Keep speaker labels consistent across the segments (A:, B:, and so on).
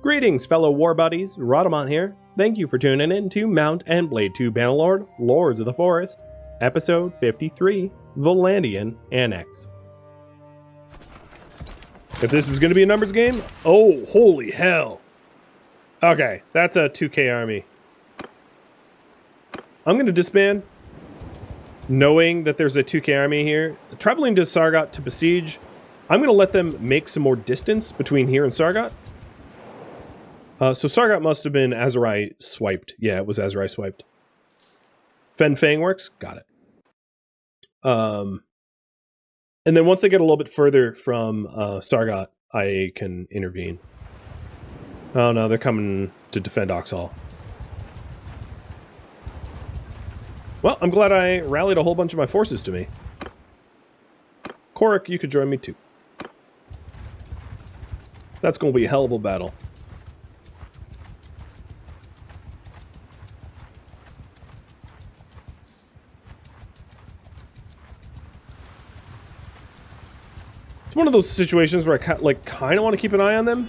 A: Greetings, fellow war buddies. Rhadamant here. Thank you for tuning in to Mount and Blade 2 Bannerlord, Lords of the Forest, Episode 53, Vlandian Annex. If this is going to be a numbers game, oh, holy hell. Okay, that's a 2K army. I'm going to disband, knowing that there's a 2K army here. Traveling to Sargot to besiege, I'm going to let them make some more distance between here and Sargot. So Sargot must have been Azurai swiped. Yeah, it was Azurai swiped. Fen Fang works? Got it. And then once they get a little bit further from Sargot, I can intervene. Oh no, they're coming to defend Oxhall. Well, I'm glad I rallied a whole bunch of my forces to me. Korik, you could join me too. That's going to be a hell of a battle. It's one of those situations where I kind of want to keep an eye on them.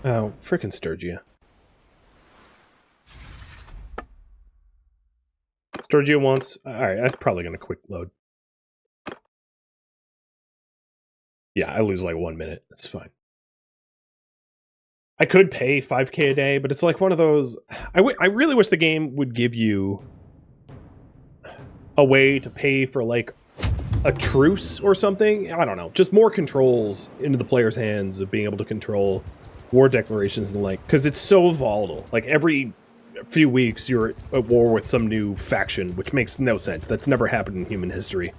A: Oh, frickin' Sturgia. Sturgia wants... Alright, that's probably going to quick load. Yeah, I lose like 1 minute. That's fine. I could pay 5k a day, but it's like one of those... I really wish the game would give you a way to pay for like a truce or something. I don't know. Just more controls into the player's hands of being able to control war declarations and the like. Because it's so volatile. Like every few weeks you're at war with some new faction, which makes no sense. That's never happened in human history.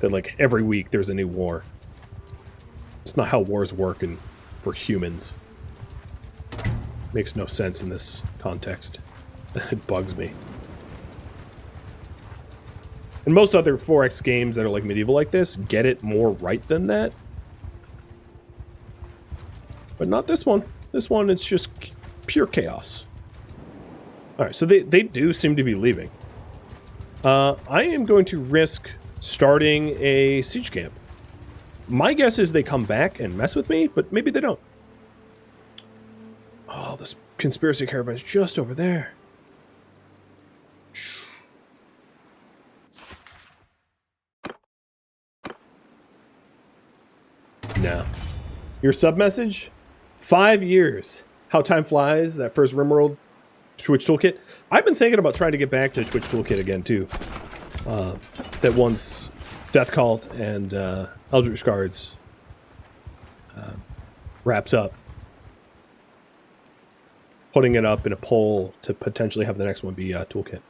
A: That like every week there's a new war. It's not how wars work for humans. Makes no sense in this context. It bugs me. And most other 4X games that are like medieval like this get it more right than that. But not this one. This one is just pure chaos. Alright, so they do seem to be leaving. I am going to risk starting a siege camp. My guess is they come back and mess with me, but maybe they don't. Oh, this conspiracy caravan is just over there. No. Your sub-message? 5 years. How time flies, that first RimWorld Twitch Toolkit. I've been thinking about trying to get back to Twitch Toolkit again, too. That once Death Cult and Eldritch Guards wraps up. Putting it up in a poll to potentially have the next one be Toolkit.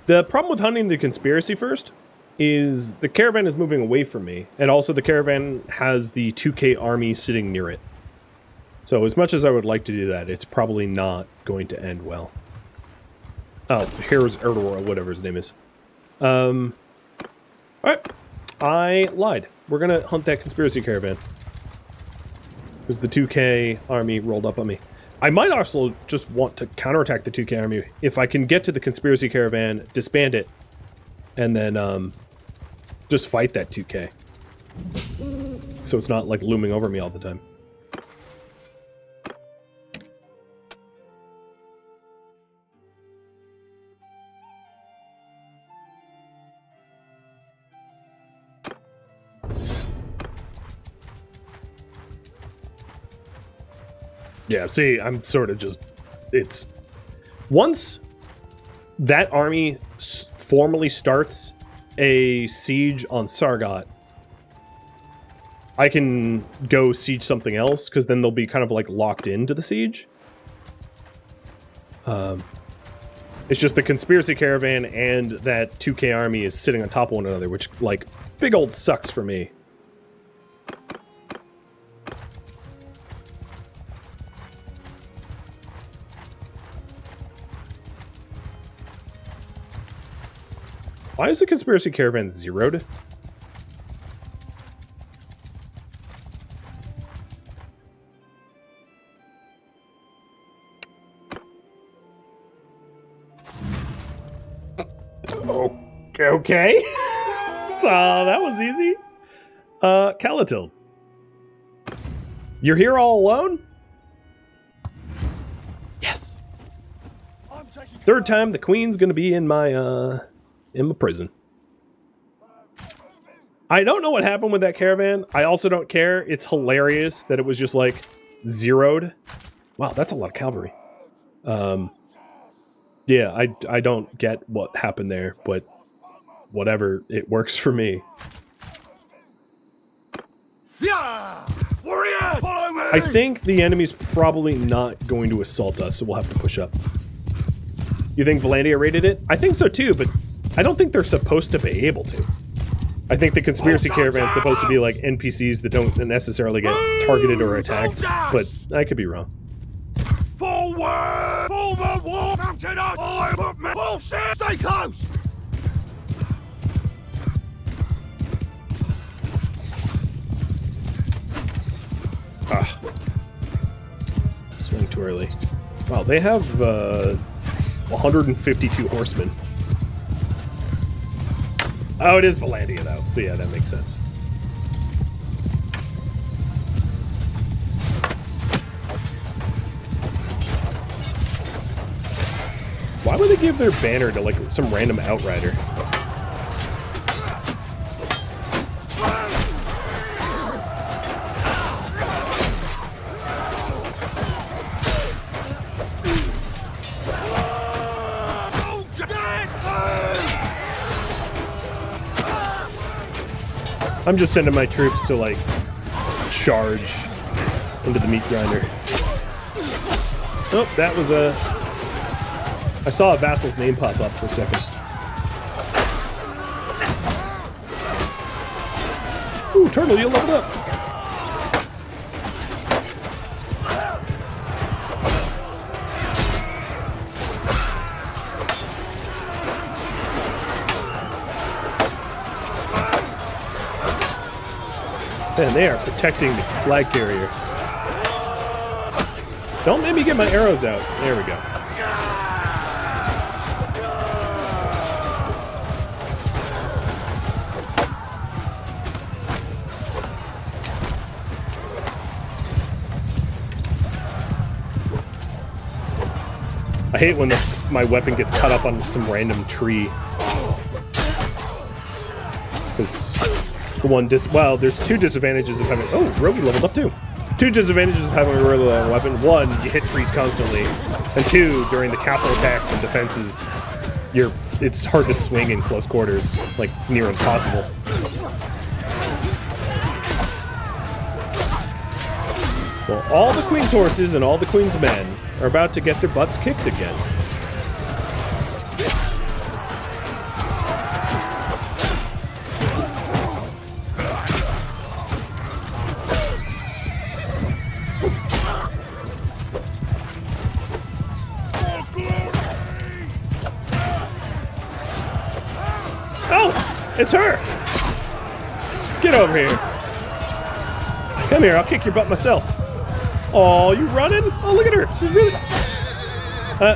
A: The problem with hunting the conspiracy first is the caravan is moving away from me, and also the caravan has the 2K army sitting near it. So as much as I would like to do that, it's probably not going to end well. Oh, here's Erdor, whatever his name is. Alright. I lied. We're gonna hunt that conspiracy caravan. Because the 2K army rolled up on me. I might also just want to counterattack the 2K army if I can get to the conspiracy caravan, disband it, and then just fight that 2K. So it's not like looming over me all the time. Yeah, see, I'm sort of just... It's... Once that army formally starts a siege on Sargot, I can go siege something else, because then they'll be kind of, like, locked into the siege. It's just the conspiracy caravan and that 2K army is sitting on top of one another, which, like, big old sucks for me. Why is the conspiracy caravan zeroed? Okay. That was easy. Calatil. You're here all alone? Yes. Third time the queen's gonna be in my prison. I don't know what happened with that caravan. I also don't care. It's hilarious that it was just like zeroed. Wow, that's a lot of cavalry. Yeah, I don't get what happened there, but whatever, it works for me.
B: Yeah! Warriors, follow me!
A: I think the enemy's probably not going to assault us, so we'll have to push up. You think Vlandia raided it? I think so too, but I don't think they're supposed to be able to. I think the conspiracy caravan's supposed to be like NPCs that don't necessarily get targeted or attacked, but I could be wrong.
B: Forward! Forward war! Mounted up! I put me! Bullshit! Stay close!
A: Ah. Swing too early. Wow, they have 152 horsemen. Oh, it is Vlandia, though, so yeah, that makes sense. Why would they give their banner to, like, some random outrider? I'm just sending my troops to, like, charge into the meat grinder. Oh, that was a... I saw a vassal's name pop up for a second. Ooh, Turtle, you leveled up! Man, they are protecting the flag carrier. Don't make me get my arrows out. There we go. I hate when my weapon gets cut up on some random tree. Because the one well, there's two disadvantages of having... Oh, Roby leveled up too. Two disadvantages of having a really long weapon. One, you hit trees constantly. And two, during the castle attacks and defenses, it's hard to swing in close quarters, like near impossible. Well, all the queen's horses and all the queen's men are about to get their butts kicked again. Oh, it's her! Get over here. Come here, I'll kick your butt myself. Oh, you running? Oh, look at her. She's really...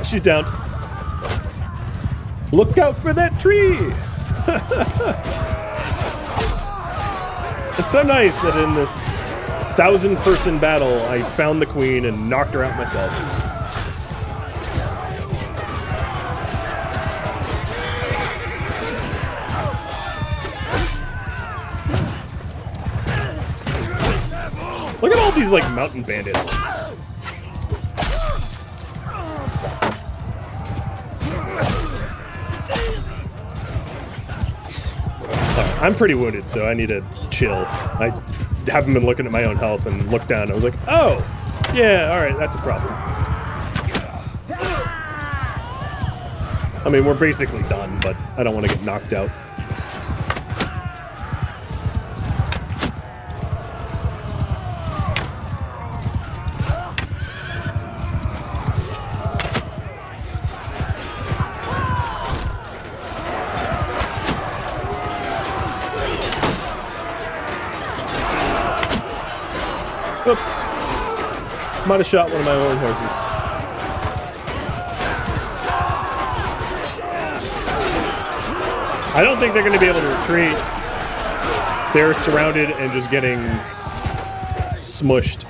A: she's down. Look out for that tree! It's so nice that in this 1,000-person battle, I found the queen and knocked her out myself. Look at all these, like, mountain bandits. I'm pretty wounded, so I need to chill. I haven't been looking at my own health and looked down. I was like, oh, yeah, all right, that's a problem. I mean, we're basically done, but I don't want to get knocked out. Oops. Might have shot one of my own horses. I don't think they're going to be able to retreat. They're surrounded and just getting smushed.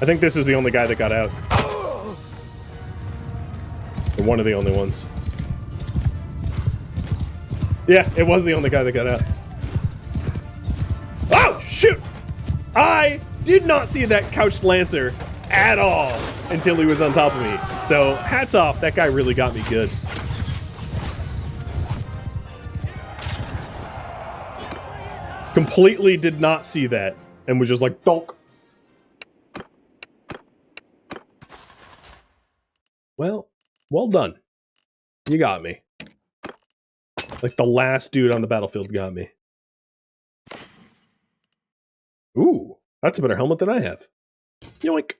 A: I think this is the only guy that got out. Or one of the only ones. Yeah, it was the only guy that got out. Oh, shoot! I did not see that couched lancer at all until he was on top of me. So, hats off, that guy really got me good. Completely did not see that and was just like, donk. Well done. You got me. Like the last dude on the battlefield got me. Ooh, that's a better helmet than I have. Yoink.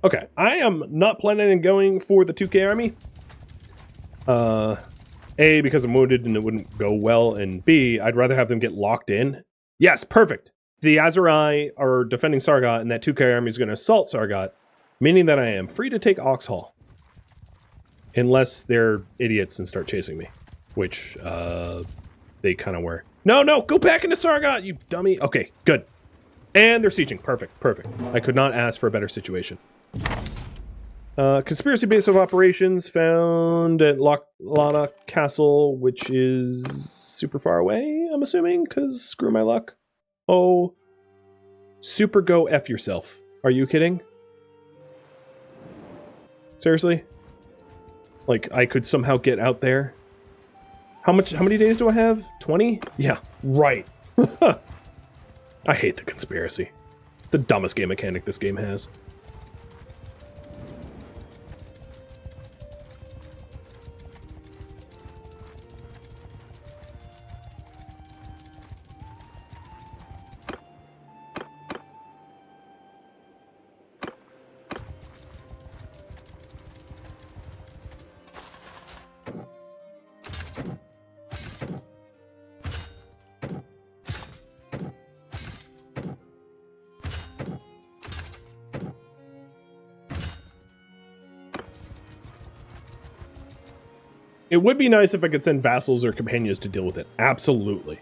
A: Okay, I am not planning on going for the 2K army. A, because I'm wounded and it wouldn't go well, and B, I'd rather have them get locked in. Yes, perfect. The Azurai are defending Sargot, and that 2K army is going to assault Sargot, meaning that I am free to take Oxhall. Unless they're idiots and start chasing me. Which, they kind of were. No, go back into Sargot, you dummy. Okay, good. And they're sieging. Perfect. I could not ask for a better situation. Conspiracy base of operations found at Lana Castle, which is super far away, I'm assuming, because screw my luck. Oh, super go F yourself. Are you kidding? Seriously? Like, I could somehow get out there? How many days do I have? 20? Yeah, right. I hate the conspiracy. It's the dumbest game mechanic this game has. It would be nice if I could send vassals or companions to deal with it. Absolutely.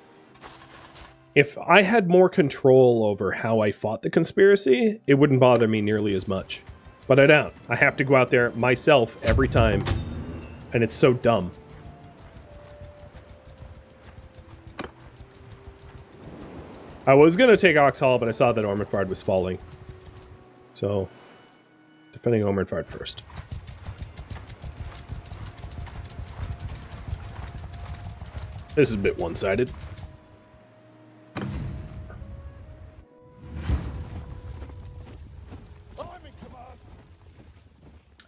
A: If I had more control over how I fought the conspiracy, it wouldn't bother me nearly as much. But I don't. I have to go out there myself every time. And it's so dumb. I was going to take Oxhall, but I saw that Ormondfard was falling. So, defending Ormondfard first. This is a bit one-sided.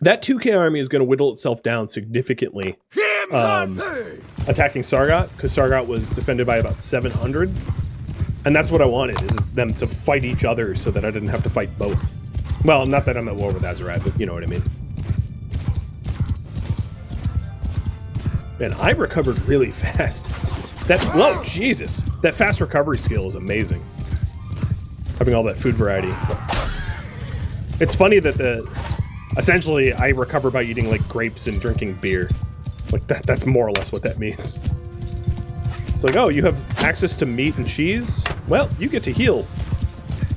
A: That 2K army is going to whittle itself down significantly, attacking Sargot, because Sargot was defended by about 700. And that's what I wanted, is them to fight each other so that I didn't have to fight both. Well, not that I'm at war with Azurai, but you know what I mean. Man, I recovered really fast. Whoa, Jesus. That fast recovery skill is amazing. Having all that food variety. It's funny that essentially I recover by eating like grapes and drinking beer. Like that's more or less what that means. It's like, oh, you have access to meat and cheese? Well, you get to heal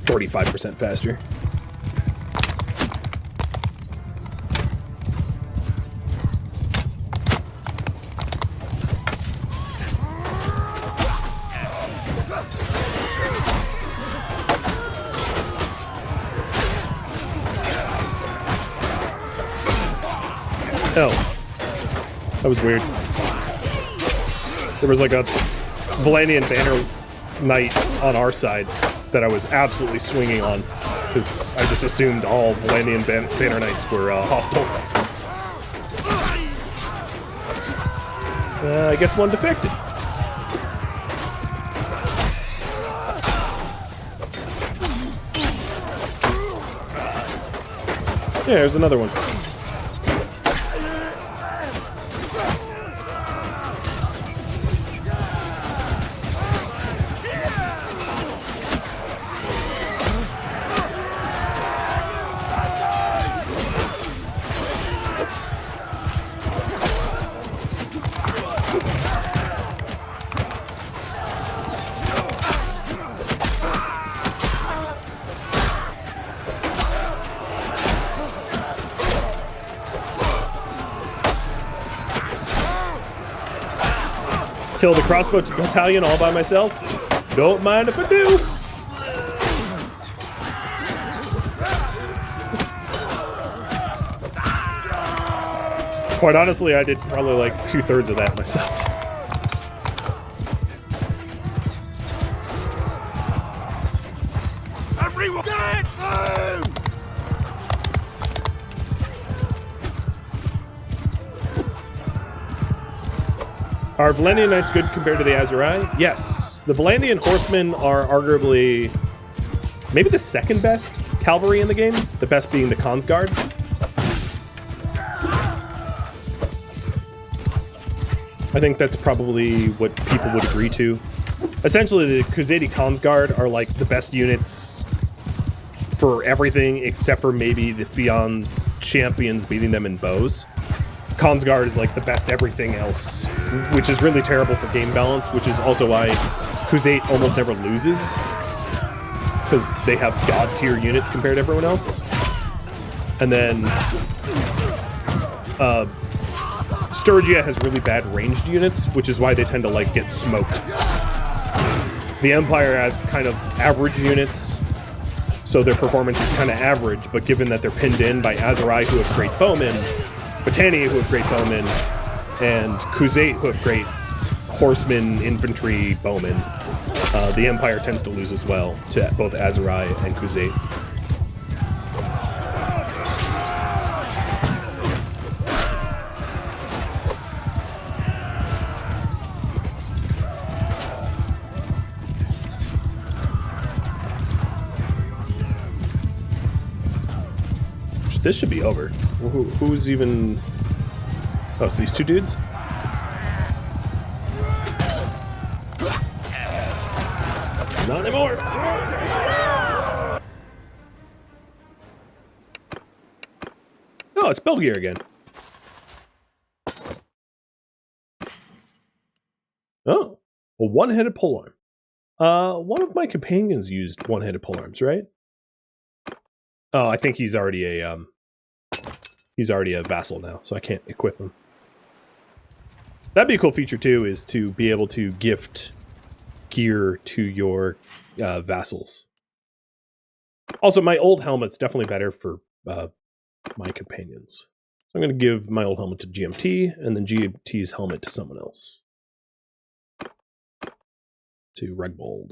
A: 35% faster. Oh, that was weird. There was like a Vlandian Banner Knight on our side that I was absolutely swinging on because I just assumed all Vlandian Banner Knights were hostile. I guess one defected. Yeah, there's another one. Kill the crossbow battalion all by myself. Don't mind if I do. Quite honestly, I did probably like 2/3 of that myself.
B: Everyone, get home!
A: Are Vlandian Knights good compared to the Azurai? Yes. The Vlandian Horsemen are arguably maybe the second best cavalry in the game, the best being the Khan's Guard. I think that's probably what people would agree to. Essentially, the Khuzeti Khan's Guard are like the best units for everything except for maybe the Fion champions beating them in bows. Khan's Guard is like the best everything else, which is really terrible for game balance, which is also why Khuzet almost never loses, because they have god tier units compared to everyone else. And then Sturgia has really bad ranged units, which is why they tend to like get smoked. The Empire have kind of average units, so their performance is kind of average, but given that they're pinned in by Azurai, who have great bowmen, Battania, who have great bowmen, and Khuzet, who have great horsemen, infantry, bowmen, the Empire tends to lose as well to both Azurai and Khuzet. This should be over. Who's even... Oh, it's these two dudes? Not anymore! Oh, it's Belgier again. Oh, a one-headed polearm. One of my companions used one-headed polearms, right? Oh, I think he's already a vassal now, so I can't equip him. That'd be a cool feature too, is to be able to gift gear to your vassals. Also, my old helmet's definitely better for my companions. So I'm going to give my old helmet to GMT, and then GMT's helmet to someone else. To Redbold.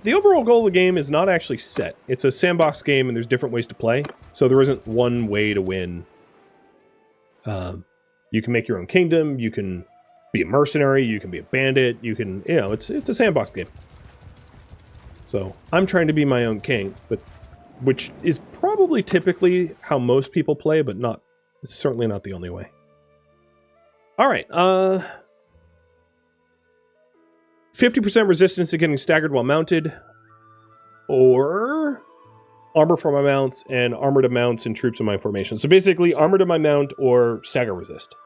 A: The overall goal of the game is not actually set. It's a sandbox game and there's different ways to play. So there isn't one way to win. You can make your own kingdom, you can be a mercenary, you can be a bandit, you can, you know, it's a sandbox game. So I'm trying to be my own king, but which is probably typically how most people play, but not, it's certainly not the only way. All right, 50% resistance to getting staggered while mounted, or armor for my mounts and armor to mounts and troops in my formation. So basically, armor to my mount or stagger resist.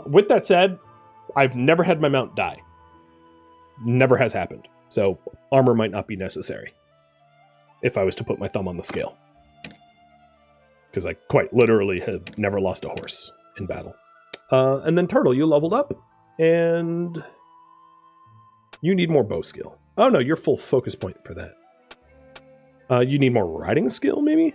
A: With that said, I've never had my mount die. Never has happened. So armor might not be necessary if I was to put my thumb on the scale. Because I quite literally have never lost a horse in battle. And then Turtle, you leveled up, and you need more bow skill. Oh no, you're full focus point for that. You need more riding skill, maybe?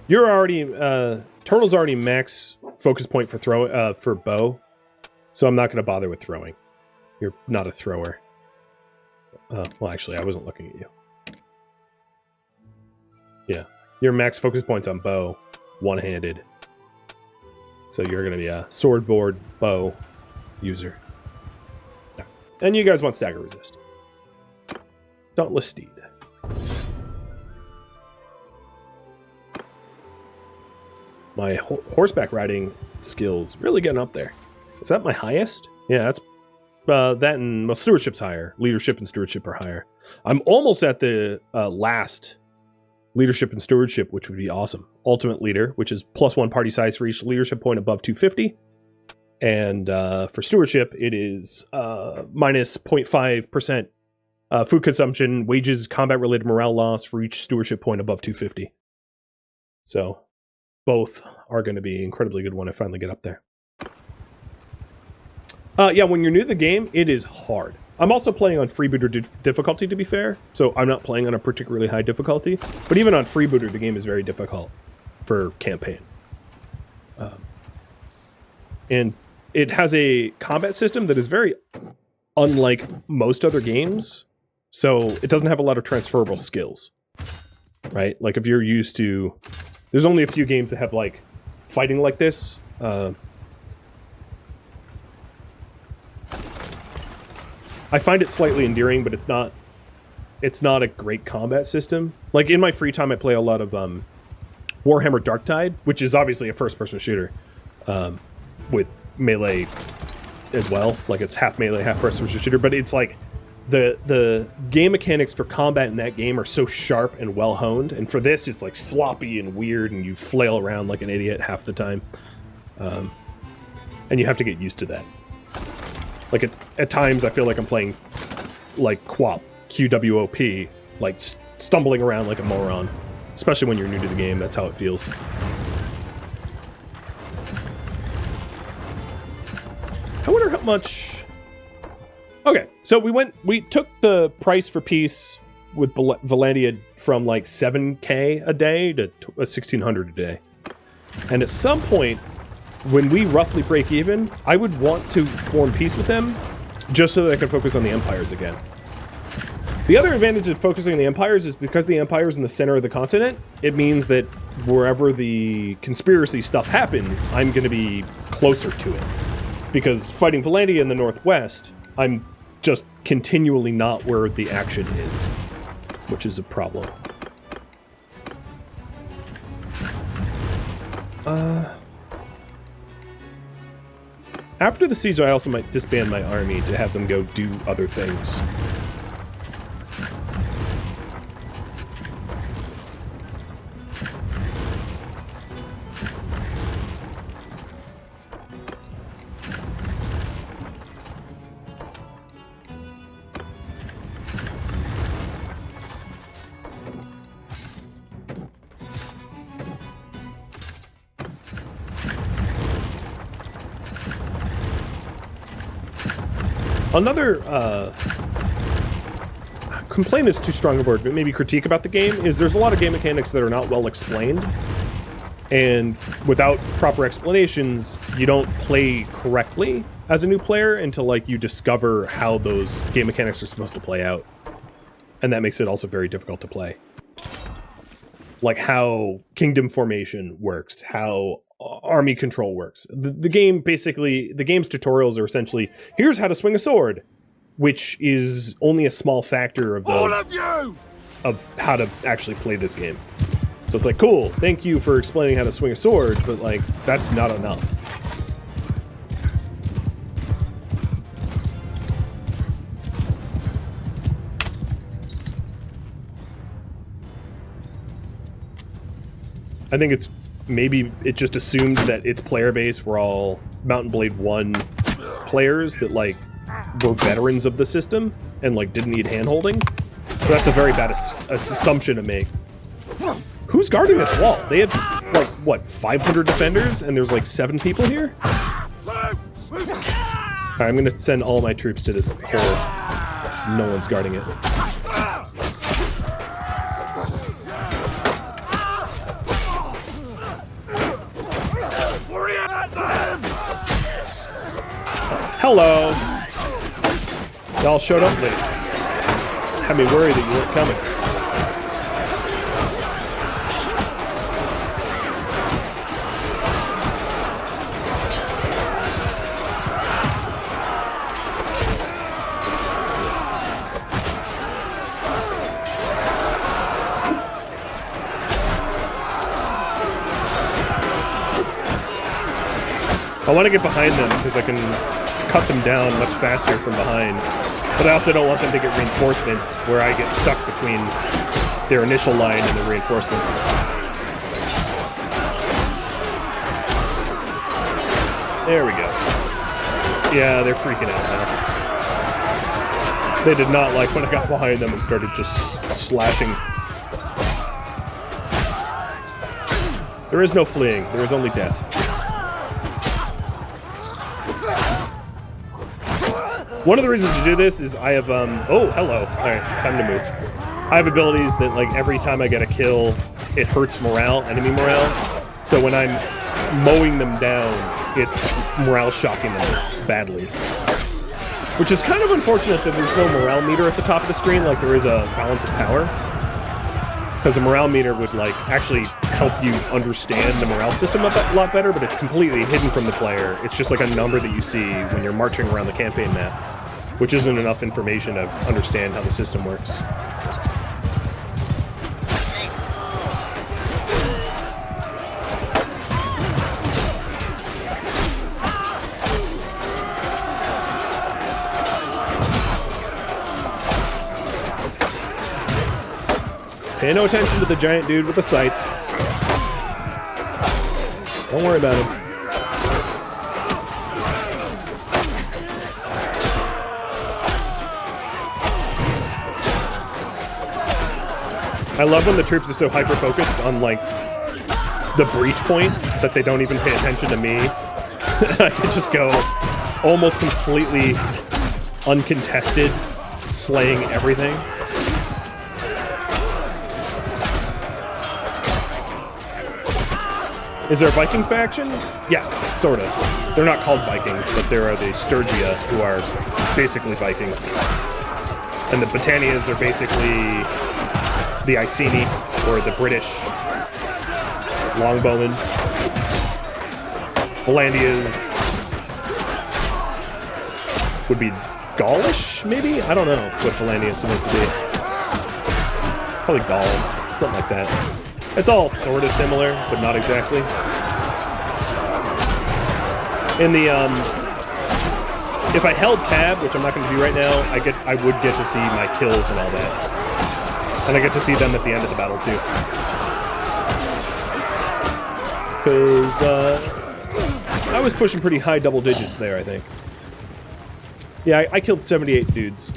A: You're already, Turtle's already max focus point for for bow, so I'm not going to bother with throwing. You're not a thrower. Well, actually, I wasn't looking at you. Yeah, your max focus points on bow, one-handed. So you're going to be a swordboard bow user. And you guys want stagger resist. Dauntless Steed. My horseback riding skills really getting up there. Is that my highest? Yeah, that's that, and well, stewardship's higher. Leadership and stewardship are higher. I'm almost at the last leadership and stewardship, which would be awesome. Ultimate leader, which is +1 party size for each leadership point above 250. And for stewardship, it is minus 0.5% food consumption, wages, combat-related morale loss for each stewardship point above 250. So both are going to be incredibly good when I finally get up there. Yeah, when you're new to the game, it is hard. I'm also playing on Freebooter difficulty, to be fair, so I'm not playing on a particularly high difficulty. But even on Freebooter, the game is very difficult for campaign. And it has a combat system that is very unlike most other games, so it doesn't have a lot of transferable skills, right? Like if you're used to... There's only a few games that have, like, fighting like this. I find it slightly endearing, but it's not a great combat system. Like, in my free time, I play a lot of Warhammer Darktide, which is obviously a first-person shooter with melee as well. Like, it's half melee, half first-person shooter, but it's like the game mechanics for combat in that game are so sharp and well-honed, and for this, it's like sloppy and weird, and you flail around like an idiot half the time. And you have to get used to that. Like, at times, I feel like I'm playing, like, QWOP, QWOP, like, stumbling around like a moron. Especially when you're new to the game, that's how it feels. I wonder how much... Okay, so we took the price for peace with Vlandia from, like, 7k a day to 1,600 a day. And at some point... when we roughly break even, I would want to form peace with them just so that I can focus on the empires again. The other advantage of focusing on the empires is because the empire is in the center of the continent, it means that wherever the conspiracy stuff happens, I'm going to be closer to it. Because fighting Vlandia in the northwest, I'm just continually not where the action is, which is a problem. After the siege, I also might disband my army to have them go do other things. Another complaint is too strong a word, but maybe critique about the game is there's a lot of game mechanics that are not well explained, and without proper explanations, you don't play correctly as a new player until, like, you discover how those game mechanics are supposed to play out, and that makes it also very difficult to play. Like how kingdom formation works, how army control works. The game basically, the game's tutorials are essentially, here's how to swing a sword, which is only a small factor of how to actually play this game. So it's like, cool, thank you for explaining how to swing a sword, but, like, that's not enough. I think it's maybe it just assumed that its player base were all Mount and Blade 1 players that, like, were veterans of the system and, like, didn't need hand-holding. So that's a very bad assumption to make. Who's guarding this wall? They had, like, what, 500 defenders, and there's, like, 7 people here? Alright, I'm gonna send all my troops to this hole, because no one's guarding it. Hello! Y'all showed up late. Had me worried that you weren't coming. I want to get behind them because I can cut them down much faster from behind. But I also don't want them to get reinforcements where I get stuck between their initial line and the reinforcements. There we go. Yeah, they're freaking out now. They did not like when I got behind them and started just slashing. There is no fleeing. There is only death. One of the reasons to do this is I have, oh, hello. Alright, time to move. I have abilities that, like, every time I get a kill, it hurts morale, enemy morale. So when I'm mowing them down, it's morale shocking them badly. Which is kind of unfortunate that there's no morale meter at the top of the screen like there is a balance of power. Because a morale meter would, like, actually help you understand the morale system a lot better, but it's completely hidden from the player. It's just like a number that you see when you're marching around the campaign map, which isn't enough information to understand how the system works. Pay no attention to the giant dude with the scythe. Don't worry about him. I love when the troops are so hyper-focused on, like, the breach point that they don't even pay attention to me. I can just go almost completely uncontested, slaying everything. Is there a Viking faction? Yes, sort of. They're not called Vikings, but there are the Sturgia, who are basically Vikings. And the Battanias are basically the Iceni, or the British longbowmen. Vlandias would be Gaulish, maybe? I don't know what Vlandia is supposed to be. Probably Gaul, something like that. It's all sort of similar, but not exactly. In the, if I held tab, which I'm not going to do right now, I would get to see my kills and all that. And I get to see them at the end of the battle, too. Because, I was pushing pretty high double digits there, I think. Yeah, I killed 78 dudes.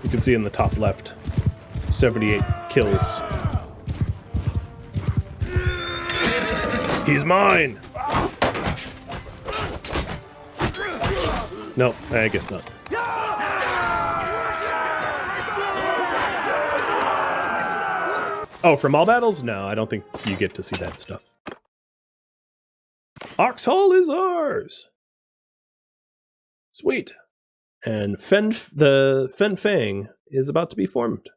A: You can see in the top left. 78 kills. He's mine! No, I guess not. Oh, from all battles? No, I don't think you get to see that stuff. Oxhall is ours! Sweet. And the Fen Fang is about to be formed.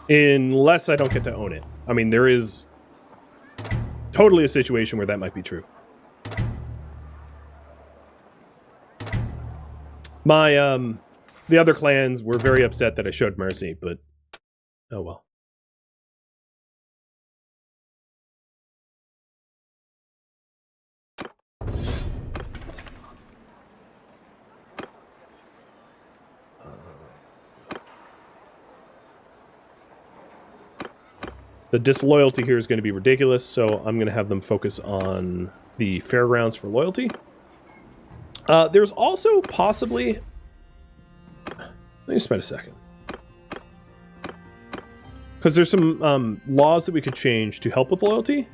A: Unless I don't get to own it. I mean, there is totally a situation where that might be true. My, the other clans were very upset that I showed mercy, but oh well. The disloyalty here is going to be ridiculous, so I'm going to have them focus on the fairgrounds for loyalty. There's also possibly... Let me spend a second. Because there's some laws that we could change to help with loyalty.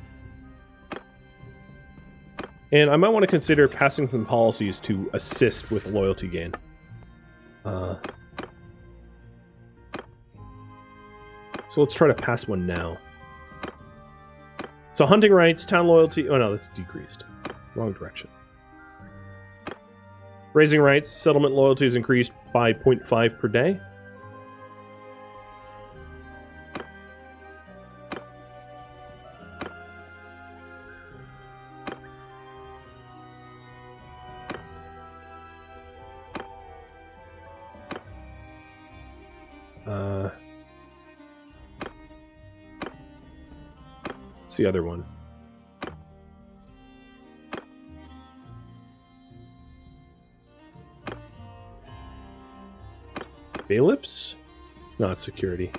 A: And I might want to consider passing some policies to assist with loyalty gain. So let's try to pass one now. So hunting rights, town loyalty... Oh no, that's decreased. Wrong direction. Raising rights, settlement loyalty is increased by 0.5 per day. What's the other one? Bailiffs? No, it's security.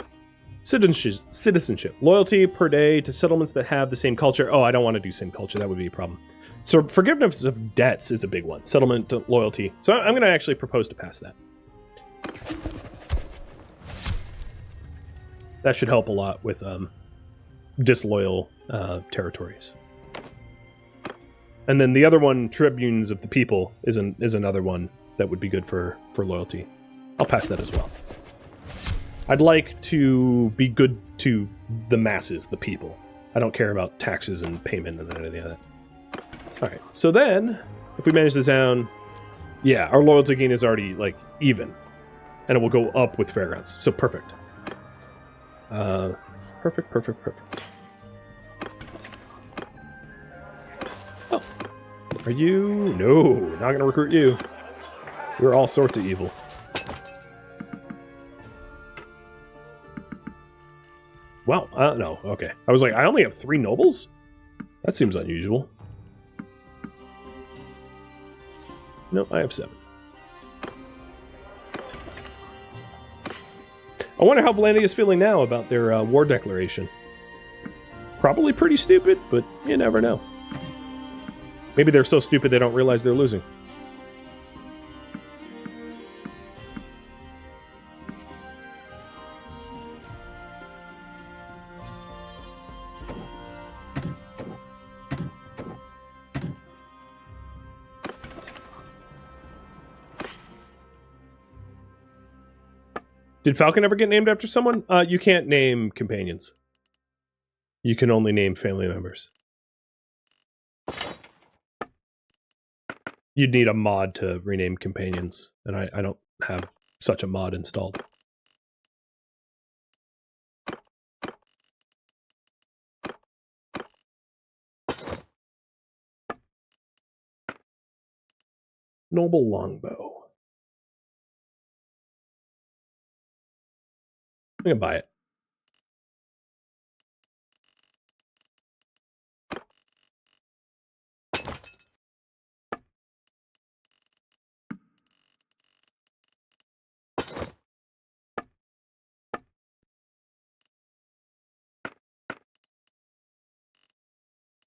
A: Citizenship. Loyalty per day to settlements that have the same culture. Oh, I don't want to do same culture. That would be a problem. So forgiveness of debts is a big one. Settlement loyalty. So I'm going to actually propose to pass that. That should help a lot with disloyal territories. And then the other one, tribunes of the people, is another one that would be good for loyalty. I'll pass that as well. I'd like to be good to the masses, the people. I don't care about taxes and payment and anything like that. Alright, so then, if we manage this down, yeah, our loyalty gain is already, like, even. And it will go up with fairgrounds. So perfect. Perfect. Oh. Are you? No, not gonna recruit you. We're all sorts of evil. Wow, no, okay. I was like, I only have 3 nobles? That seems unusual. No, I have 7. I wonder how Vlandia is feeling now about their war declaration. Probably pretty stupid, but you never know. Maybe they're so stupid they don't realize they're losing. Did Falcon ever get named after someone? You can't name companions. You can only name family members. You'd need a mod to rename companions, and I don't have such a mod installed. Noble longbow. I'm gonna buy it.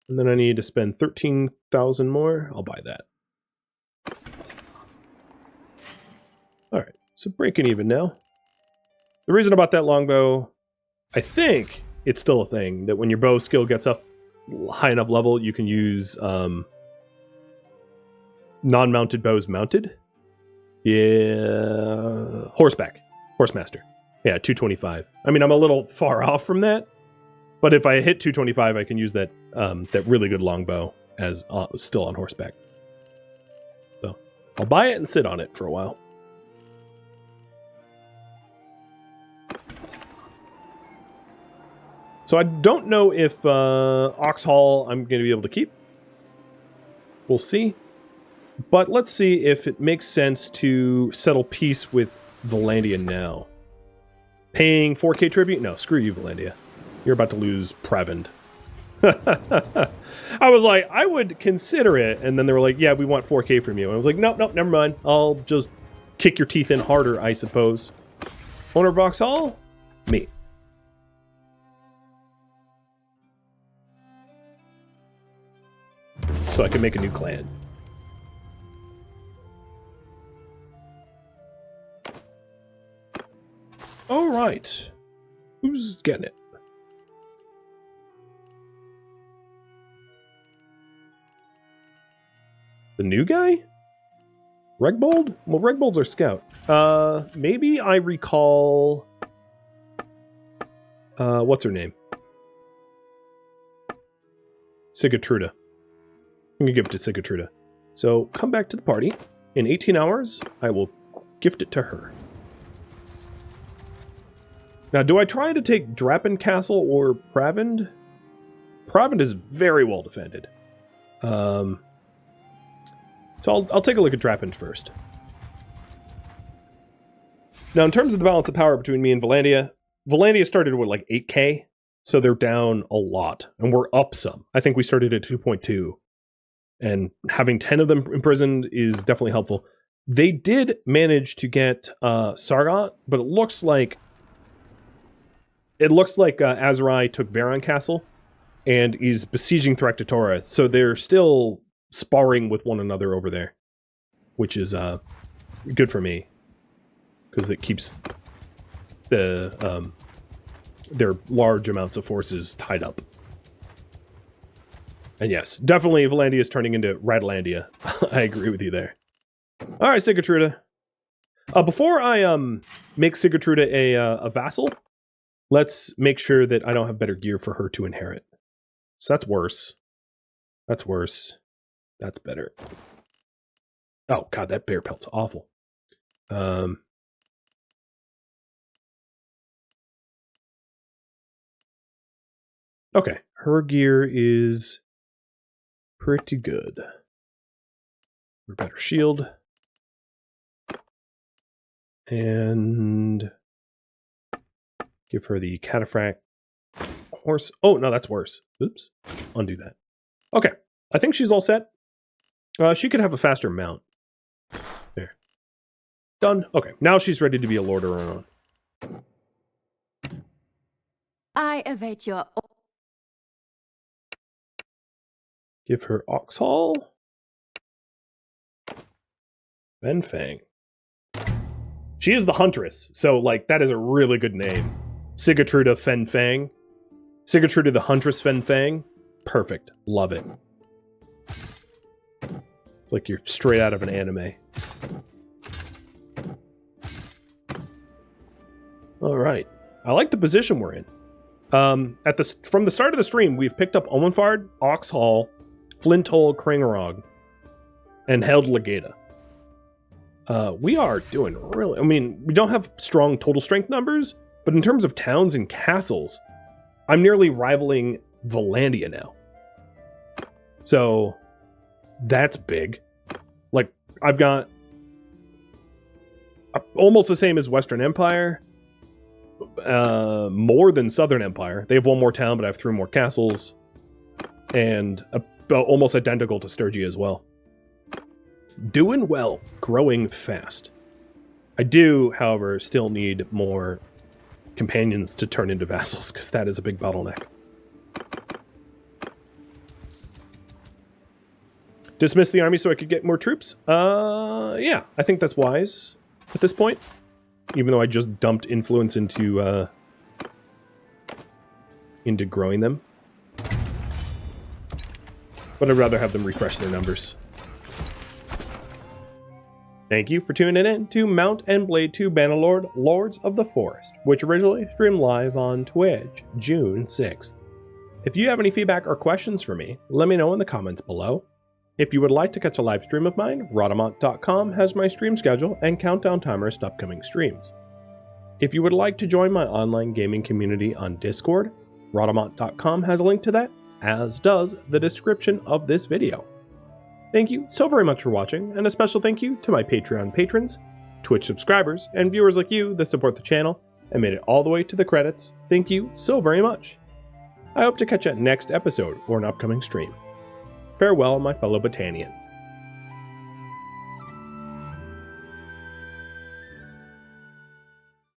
A: And then I need to spend 13,000 more. I'll buy that. Alright, so breaking even now. The reason about that longbow, I think it's still a thing, that when your bow skill gets up high enough level, you can use non-mounted bows mounted. Yeah, horseback, horsemaster. Yeah, 225. I mean, I'm a little far off from that, but if I hit 225, I can use that that really good longbow as still on horseback. So I'll buy it and sit on it for a while. So I don't know if Oxhall I'm going to be able to keep. We'll see. But let's see if it makes sense to settle peace with Vlandia now. Paying 4k tribute? No, screw you, Vlandia. You're about to lose Prevend. I was like, I would consider it. And then they were like, yeah, we want 4k from you. And I was like, nope, never mind. I'll just kick your teeth in harder, I suppose. Owner of Oxhall? Me. So I can make a new clan. All right. Who's getting it? The new guy? Regbold? Well, Regbold's our scout. Maybe I recall... what's her name? Sigatruda. I'm going to give it to Sigatruda. So, come back to the party. In 18 hours, I will gift it to her. Now, do I try to take Drapen Castle or Pravend? Pravend is very well defended. So I'll take a look at Drapen first. Now, in terms of the balance of power between me and Vlandia, Vlandia started with like 8k. So they're down a lot, and we're up some. I think we started at 2.2, and having 10 of them imprisoned is definitely helpful. They did manage to get Sargot, but it looks like Azurai took Veron Castle and is besieging Thractatora, so they're still sparring with one another over there, which is good for me, because it keeps the their large amounts of forces tied up. And yes, definitely Vlandia is turning into Radlandia. I agree with you there. All right, Sigurtruda. Before I make Sigurtruda a vassal, let's make sure that I don't have better gear for her to inherit. So that's worse. That's worse. That's better. Oh god, that bear pelt's awful. Okay, her gear is pretty good. A better shield. And give her the cataphract horse. Oh, no, that's worse. Oops. Undo that. Okay, I think she's all set. She could have a faster mount. There. Done. Okay, now she's ready to be a lord of her own.
C: I await your...
A: Give her Oxhall. Fenfang. She is the Huntress, so, like, that is a really good name. Sigurtruda Fenfang. Sigurtruda the Huntress Fenfang. Perfect. Love it. It's like you're straight out of an anime. All right. I like the position we're in. From the start of the stream, we've picked up Omenfard, Oxhall, Flintole, Kringarog, and held Legata. We are doing really... I mean, we don't have strong total strength numbers, but in terms of towns and castles, I'm nearly rivaling Vlandia now. So, that's big. Like, I've got almost the same as Western Empire, more than Southern Empire. They have one more town, but I have 3 more castles, and almost identical to Sturgia as well. Doing well, growing fast. I do, however, still need more companions to turn into vassals, because that is a big bottleneck. Dismiss the army so I could get more troops? Yeah, I think that's wise at this point. Even though I just dumped influence into growing them. But I'd rather have them refresh their numbers. Thank you for tuning in to Mount and Blade 2 Bannerlord Lords of the Forest, which originally streamed live on Twitch, June 6th. If you have any feedback or questions for me, let me know in the comments below. If you would like to catch a live stream of mine, Rhadamant.com has my stream schedule and countdown timers to upcoming streams. If you would like to join my online gaming community on Discord, Rhadamant.com has a link to that, as does the description of this video. Thank you so very much for watching, and a special thank you to my Patreon patrons, Twitch subscribers, and viewers like you that support the channel and made it all the way to the credits. Thank you so very much. I hope to catch you at next episode or an upcoming stream. Farewell, my fellow Battanians.